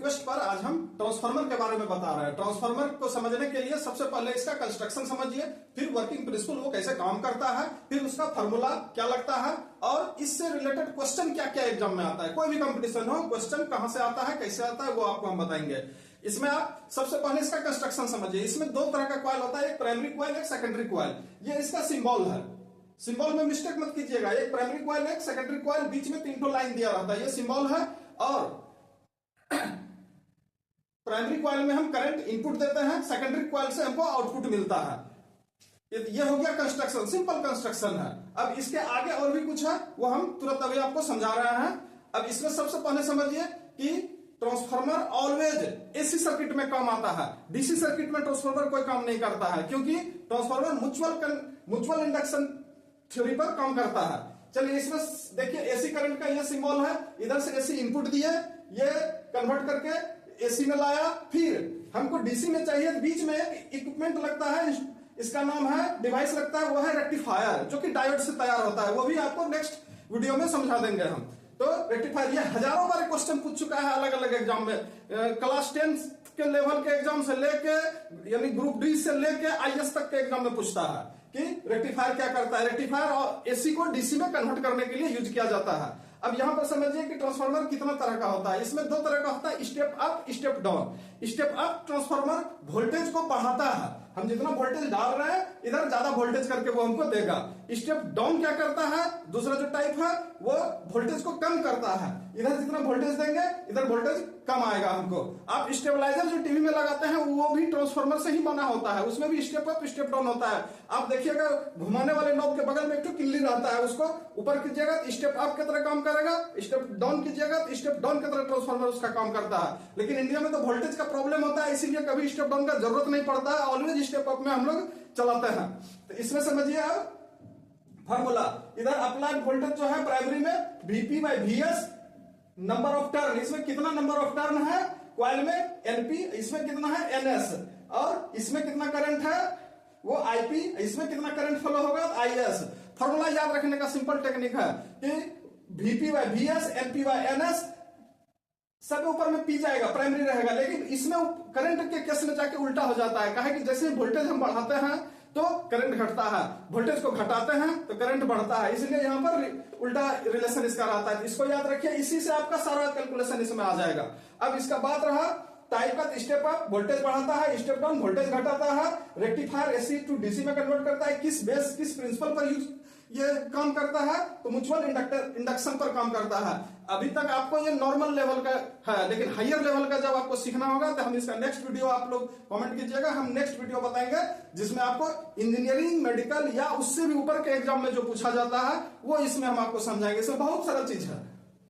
Request पर आज हम ट्रांसफार्मर के बारे में बता रहे हैं। ट्रांसफार्मर को समझने के लिए सबसे पहले इसका कंस्ट्रक्शन समझिए, फिर वर्किंग प्रिंसिपल वो कैसे काम करता है, फिर उसका फॉर्मूला क्या लगता है और इससे रिलेटेड क्वेश्चन क्या क्या एग्जाम में आता है। कोई भी कंपटीशन हो, क्वेश्चन कहां से आता है, कैसे आता है, वो आपको हम बताएंगे। इसमें आप सबसे पहले इसका कंस्ट्रक्शन समझिए। इसमें दो तरह का कॉइल होता है, एक प्राइमरी कॉइल, एक सेकेंडरी कॉइल। ये इसका सिंबल है, सिंबल में मिस्टेक मत कीजिएगा। एक प्राइमरी कॉइल, एक सेकेंडरी कॉइल, बीच में 3 लाइन दिया रहता है, ये सिंबल है। और प्राइमरी कॉइल में हम करंट इनपुट देते हैं, सेकेंडरी कॉइल से हमको आउटपुट मिलता है। ये हो गया कंस्ट्रक्शन, सिंपल कंस्ट्रक्शन है। अब इसके आगे और भी कुछ है, वो हम तुरंत अभी आपको समझा रहे हैं। अब इसमें सबसे पहले समझिए कि ट्रांसफार्मर ऑलवेज एसी सर्किट में काम आता है, डीसी सर्किट में ट्रांसफार्मर कोई काम नहीं करता है, क्योंकि ट्रांसफार्मर म्यूचुअल इंडक्शन थ्योरी पर काम करता है। चलिए इसमें देखिए एसी करंट का ये सिंबल है, इधर से एसी इनपुट दिए, ये कन्वर्ट करके एसी में लाया, फिर हमको डीसी में चाहिए, बीच में एक इक्विपमेंट लगता है, इसका नाम है, डिवाइस लगता है, वो है रेक्टिफायर, जो कि डायोड से तैयार होता है। वो भी आपको नेक्स्ट वीडियो में समझा देंगे हम। तो रेक्टिफायर ये हजारों बार क्वेश्चन पूछ चुका है अलग अलग एग्जाम में, क्लास 10 के लेवल के एग्जाम से लेके यानी ग्रुप डी से लेके आईएएस तक के एग्जाम में पूछता है कि रेक्टिफायर क्या करता है। रेक्टिफायर और एसी को डीसी में कन्वर्ट करने के लिए यूज किया जाता है। अब यहां पर समझिए कि ट्रांसफार्मर कितना तरह का होता है। इसमें 2 तरह का होता है, step up, step down. Step up transformer voltage को बढ़ाता है, हम जितना वोल्टेज डाल रहे हैं इधर ज्यादा वोल्टेज करके वो हमको देगा। स्टेप डाउन क्या करता है, दूसरा जो टाइप है वो वोल्टेज को कम करता है, इधर जितना वोल्टेज देंगे इधर वोल्टेज कम आएगा हमको। आप स्टेबलाइजर जो टीवी में लगाते हैं वो भी ट्रांसफार्मर से ही बना होता है, उसमें भी स्टेप अप स्टेप डाउन होता है। आप देखिएगा घुमाने वाले नॉब के बगल में एक तो किल्ली रहता है, उसको ऊपर कीजिएगा तो स्टेप अप की तरह काम करेगा, स्टेप डाउन कीजिएगा तो स्टेप डाउन की तरह ट्रांसफार्मर उसका काम करता है। लेकिन इंडिया में तो वोल्टेज का प्रॉब्लम होता है, इसीलिए कभी स्टेप डाउन का जरूरत नहीं पड़ता है, ऑलवेज स्टेप अप में हम लोग चलाते हैं। तो इसमें समझिए आप फॉर्मूला, इधर अप्लाइड वोल्टेज जो है प्राइमरी में VP by VS, number of turn, इसमें कितना नंबर ऑफ टर्न है कॉइल में NP, इसमें कितना है NS, और इसमें कितना करंट है वो IP, इसमें कितना करंट फ्लो होगा IS। फॉर्मूला याद रखने का सिंपल टेक्निक है कि VP by VS, NP by NS, सब ऊपर में पी जाएगा, प्राइमरी रहेगा। लेकिन इसमें करंट के केस में जाके उल्टा हो जाता है, कहे कि जैसे वोल्टेज हम बढ़ाते हैं तो करंट घटता है, वोल्टेज को घटाते हैं तो करंट बढ़ता है, इसलिए यहां पर उल्टा रिलेशन इसका रहता है। इसको याद रखिए, इसी से आपका सारा कैलकुलेशन इसमें आ जाएगा। अब इसका बात रहा टाइप का, स्टेप अप वोल्टेज बढ़ाता है, स्टेप डाउन वोल्टेज घटाता है, रेक्टिफायर एसी टू डीसी में कन्वर्ट करता है, किस बेस किस प्रिंसिपल पर यूज ये काम करता है, तो म्यूचुअल इंडक्शन पर काम करता है। अभी तक आपको ये नॉर्मल लेवल का है, लेकिन हायर लेवल का जब आपको सीखना होगा तो हम इसका नेक्स्ट वीडियो, आप लोग कमेंट कीजिएगा, हम नेक्स्ट वीडियो बताएंगे जिसमें आपको इंजीनियरिंग, मेडिकल या उससे भी ऊपर के एग्जाम में जो पूछा जाता है वो इसमें हम आपको समझाएंगे। इसमें बहुत सारा चीज है।